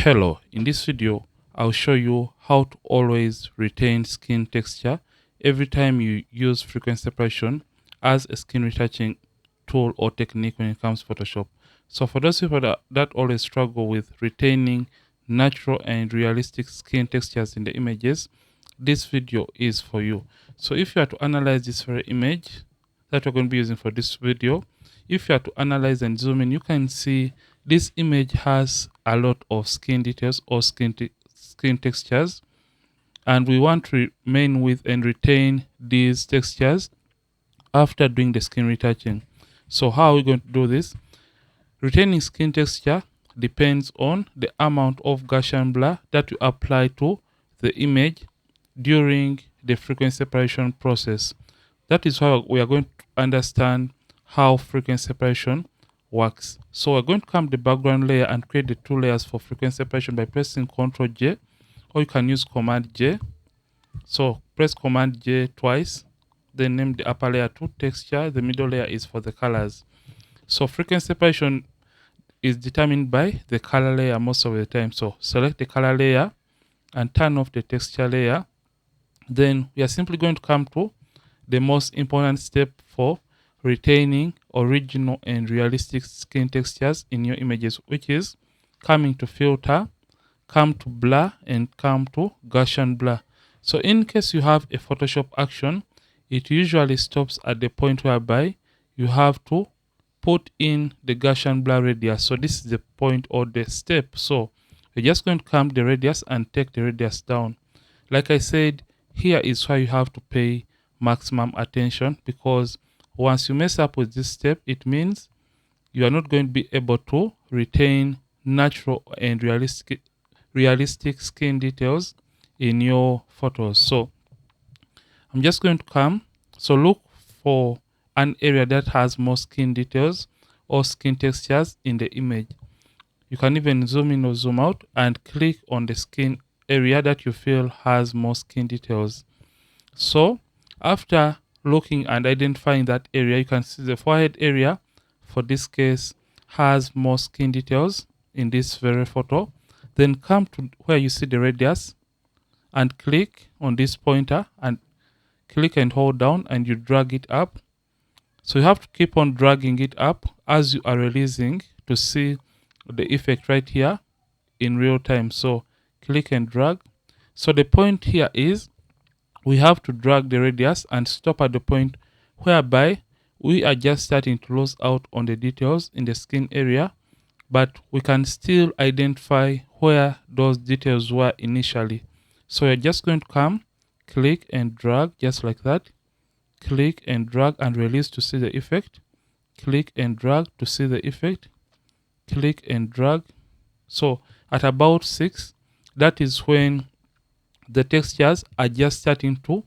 Hello, in this video I'll show you how to always retain skin texture every time you use frequency separation as a skin retouching tool or technique when it comes to Photoshop. So for those people that always struggle with retaining natural and realistic skin textures in the images, this video is for you. So if you are to analyze this very image that we're going to be using for this video, if you are to analyze and zoom in, you can see this image has a lot of skin details or skin textures, and we want to remain with and retain these textures after doing the skin retouching. So how are we going to do this? Retaining skin texture depends on the amount of Gashian blur that you apply to the image during the frequency separation process. That is why we are going to understand how frequency separation works. So we're going to come to the background layer and create the two layers for frequency separation by pressing Ctrl J, or you can use Command J. So press Command J twice, then name the upper layer to texture, the middle layer is for the colors. So frequency separation is determined by the color layer most of the time. So select the color layer and turn off the texture layer. Then we are simply going to come to the most important step for retaining original and realistic skin textures in your images, which is coming to filter, come to blur, and come to Gaussian blur. So in case you have a Photoshop action, it usually stops at the point whereby you have to put in the Gaussian blur radius. So this is the point or the step. So we're just going to come to the radius and take the radius down. Like I said, here is why you have to pay maximum attention, because once you mess up with this step, it means you are not going to be able to retain natural and realistic skin details in your photos. So I'm just going to come. So look for an area that has more skin details or skin textures in the image. You can even zoom in or zoom out and click on the skin area that you feel has more skin details. So after looking and identifying that area, you can see the forehead area, for this case, has more skin details in this very photo. Then come to where you see the radius and click on this pointer and click and hold down, and you drag it up. So you have to keep on dragging it up as you are releasing to see the effect right here in real time. So click and drag. So the point here is we have to drag the radius and stop at the point whereby we are just starting to lose out on the details in the skin area, but we can still identify where those details were initially. So you're just going to come, click and drag just like that. Click and drag and release to see the effect. Click and drag to see the effect. Click and drag. So at about 6, that is when the textures are just starting to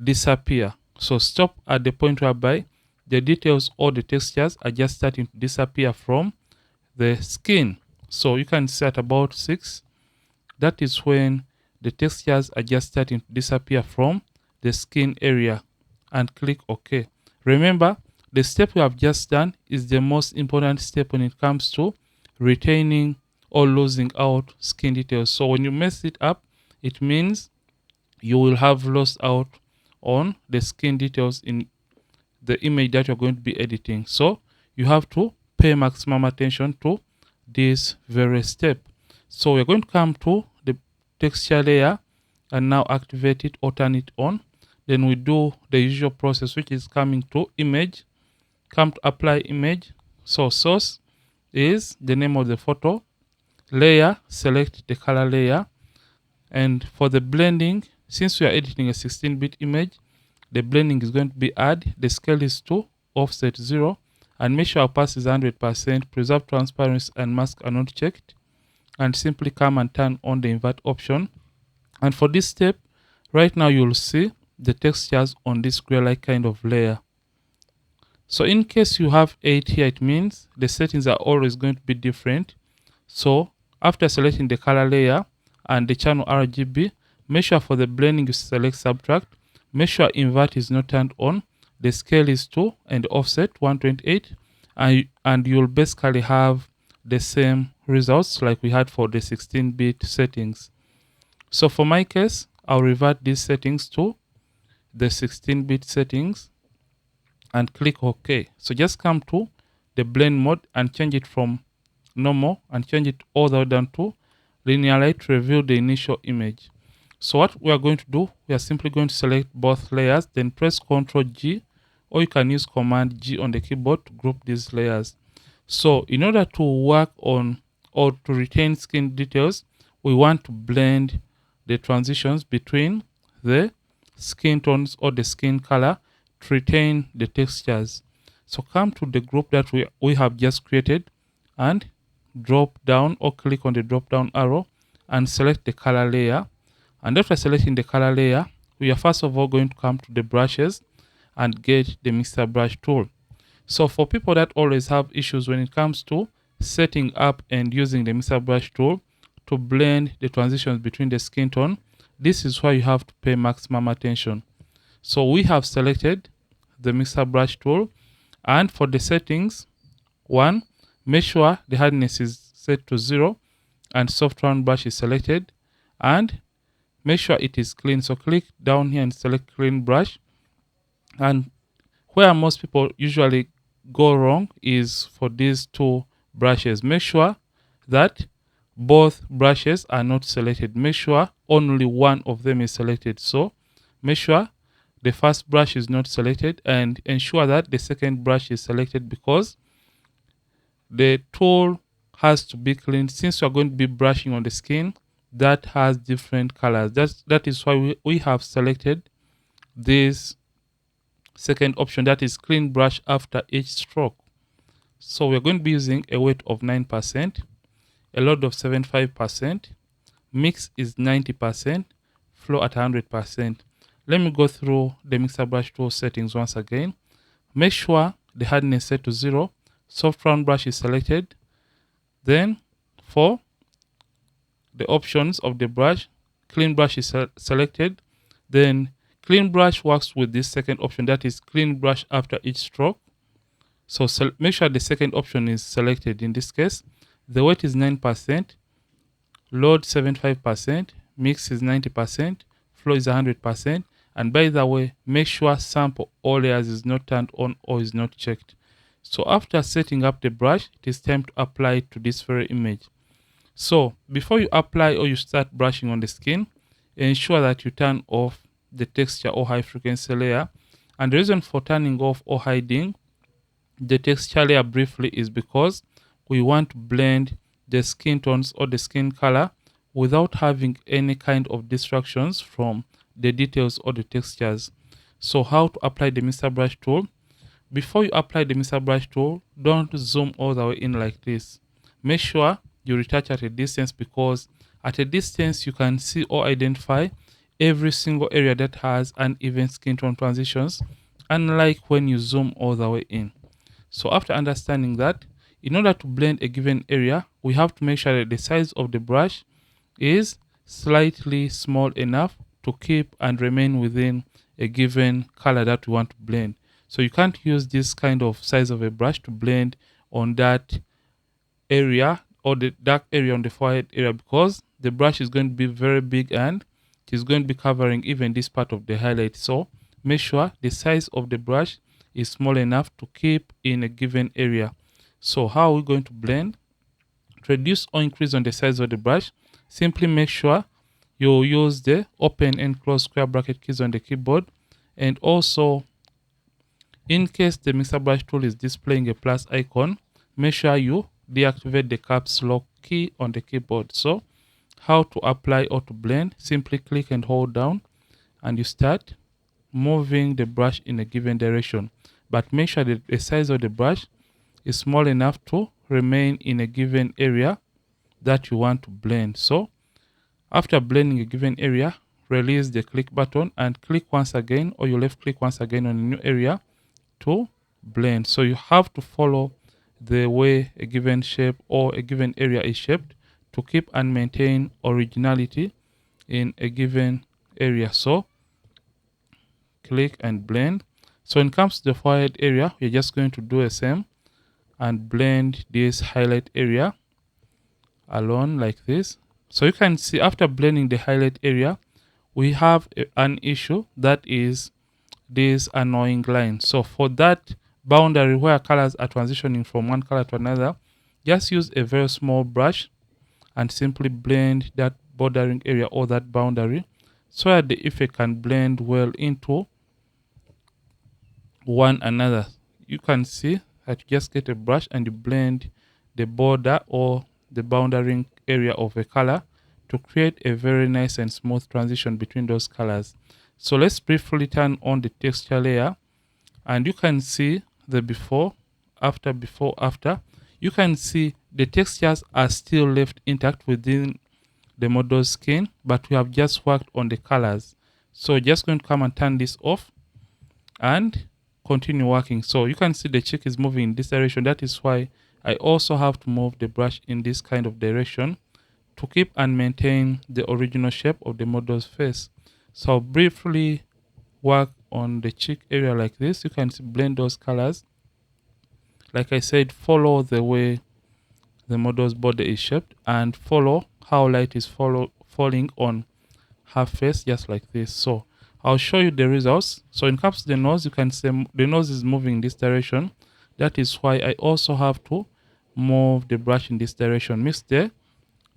disappear. So stop at the point whereby the details or the textures are just starting to disappear from the skin. So you can see at about 6, that is when the textures are just starting to disappear from the skin area, and click OK. Remember, the step we have just done is the most important step when it comes to retaining or losing out skin details. So when you mess it up, it means you will have lost out on the skin details in the image that you're going to be editing. So you have to pay maximum attention to this very step. So we're going to come to the texture layer and now activate it or turn it on. Then we do the usual process, which is coming to image, come to apply image. So source is the name of the photo, layer, select the color layer, and for the blending, since we are editing a 16-bit image, the blending is going to be add. The scale is to offset 0, and make sure opaque is 100%, preserve transparency and mask are not checked, and simply come and turn on the invert option. And for this step, right now you'll see the textures on this gray-like kind of layer. So in case you have 8 here, it means the settings are always going to be different. So after selecting the color layer and the channel RGB, make sure for the blending you select subtract. Make sure invert is not turned on. The scale is 2 and the offset 128, and you'll basically have the same results like we had for the 16-bit settings. So for my case, I'll revert these settings to the 16-bit settings and click OK. So just come to the blend mode and change it from normal and change it all the way down to linear light to reveal the initial image. So what we are going to do, we are simply going to select both layers, then press Ctrl G, or you can use Command G on the keyboard to group these layers. So in order to work on or to retain skin details, we want to blend the transitions between the skin tones or the skin color to retain the textures. So come to the group that we have just created and drop down or click on the drop down arrow and select the color layer. And after selecting the color layer, we are first of all going to come to the brushes and get the mixer brush tool. So for people that always have issues when it comes to setting up and using the mixer brush tool to blend the transitions between the skin tone, this is why you have to pay maximum attention. So we have selected the mixer brush tool, and for the settings, one, make sure the hardness is set to 0 and soft round brush is selected, and make sure it is clean. So click down here and select clean brush. And where most people usually go wrong is for these two brushes. Make sure that both brushes are not selected. Make sure only one of them is selected. So make sure the first brush is not selected and ensure that the second brush is selected, because the tool has to be clean since you are going to be brushing on the skin that has different colors. That is why we have selected this second option, that is clean brush after each stroke. So we're going to be using a weight of 9%, a load of 75%, mix is 90%, flow at 100%. Let me go through the mixer brush tool settings once again. Make sure the hardness set to 0, soft round brush is selected. Then for the options of the brush, clean brush is selected. Then clean brush works with this second option, that is clean brush after each stroke. So make sure the second option is selected in this case. The weight is 9%, load 75%, mix is 90%, flow is 100%. And by the way, make sure sample all layers is not turned on or is not checked. So after setting up the brush, it is time to apply it to this very image. So before you apply or you start brushing on the skin, ensure that you turn off the texture or high frequency layer. And the reason for turning off or hiding the texture layer briefly is because we want to blend the skin tones or the skin color without having any kind of distractions from the details or the textures. So how to apply the mixer brush tool? Before you apply the mixer brush tool, don't zoom all the way in like this. Make sure you retouch at a distance, because at a distance you can see or identify every single area that has uneven skin tone transitions, unlike when you zoom all the way in. So after understanding that, in order to blend a given area, we have to make sure that the size of the brush is slightly small enough to keep and remain within a given color that we want to blend. So you can't use this kind of size of a brush to blend on that area or the dark area on the forehead area, because the brush is going to be very big and it is going to be covering even this part of the highlight. So make sure the size of the brush is small enough to keep in a given area. So how are we going to blend? To reduce or increase on the size of the brush, simply make sure you use the open and close square bracket keys on the keyboard. And also, in case the mixer brush tool is displaying a plus icon, make sure you deactivate the caps lock key on the keyboard. So how to apply or to blend? Simply click and hold down and you start moving the brush in a given direction, but make sure that the size of the brush is small enough to remain in a given area that you want to blend. So after blending a given area, release the click button and click once again, or you left click once again on a new area to blend. So you have to follow the way a given shape or a given area is shaped to keep and maintain originality in a given area. So click and blend. So when it comes to the forehead area, we're just going to do the same. and blend this highlight area alone like this. So you can see after blending the highlight area, we have an issue, that is this annoying line. So for that boundary where colors are transitioning from one color to another, just use a very small brush and simply blend that bordering area or that boundary so that the effect can blend well into one another. You can see that you just get a brush and you blend the border or the boundary area of a color to create a very nice and smooth transition between those colors. So let's briefly turn on the texture layer, and you can see the before, after. You can see the textures are still left intact within the model's skin, but we have just worked on the colors. So just going to come and turn this off and continue working. So you can see the cheek is moving in this direction. That is why I also have to move the brush in this kind of direction to keep and maintain the original shape of the model's face. So I'll briefly work on the cheek area like this. You can blend those colors. Like I said, follow the way the model's body is shaped and follow how light is falling on her face, just like this. So I'll show you the results. So in comes the nose, you can see the nose is moving in this direction. That is why I also have to move the brush in this direction. Mix the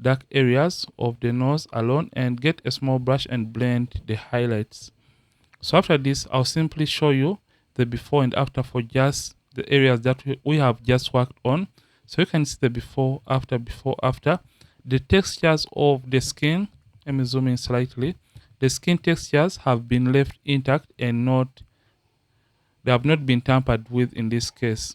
dark areas of the nose alone and get a small brush and blend the highlights. So after this, I'll simply show you the before and after for just the areas that we have just worked on. So you can see the before, after. The textures of the skin, let me zoom in slightly. The skin textures have been left intact and they have not been tampered with in this case.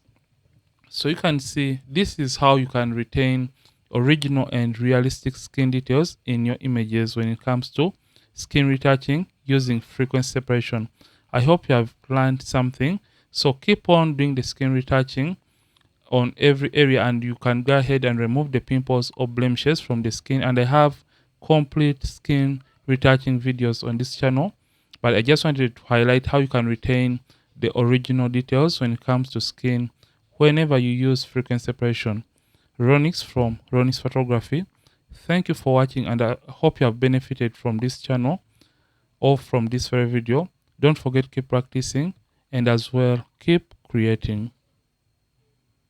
So you can see this is how you can retain original and realistic skin details in your images when it comes to skin retouching using frequency separation. I hope you have learned something. So keep on doing the skin retouching on every area, and you can go ahead and remove the pimples or blemishes from the skin. And I have complete skin retouching videos on this channel, but I just wanted to highlight how you can retain the original details when it comes to skin whenever you use frequency separation. Ronnix from ronnixphotography. Thank you for watching, and I hope you have benefited from this channel or from this very video. Don't forget, keep practicing and as well keep creating.